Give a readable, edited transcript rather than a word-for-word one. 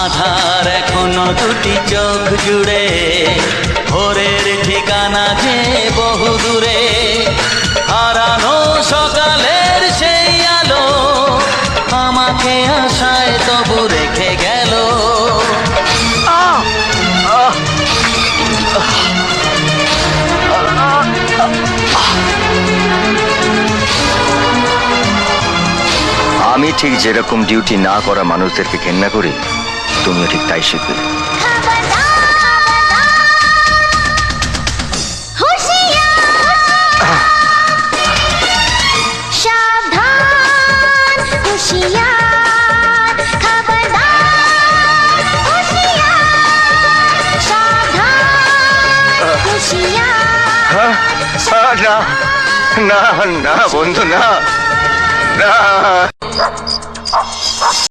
আধার এখনো দুটি চোখ জুড়ে, ভোরের ঠিকানা যে বহু দূরে। হারানো সকালের সেই আলো আমাকে আশায় তবু রেখে গেল। আমি ঠিক যেরকম ডিউটি না করা মানুষদেরকে ঘেন্না করি, তুমিও ঠিক তাই শিখবে। না না না বন্ধু, না না।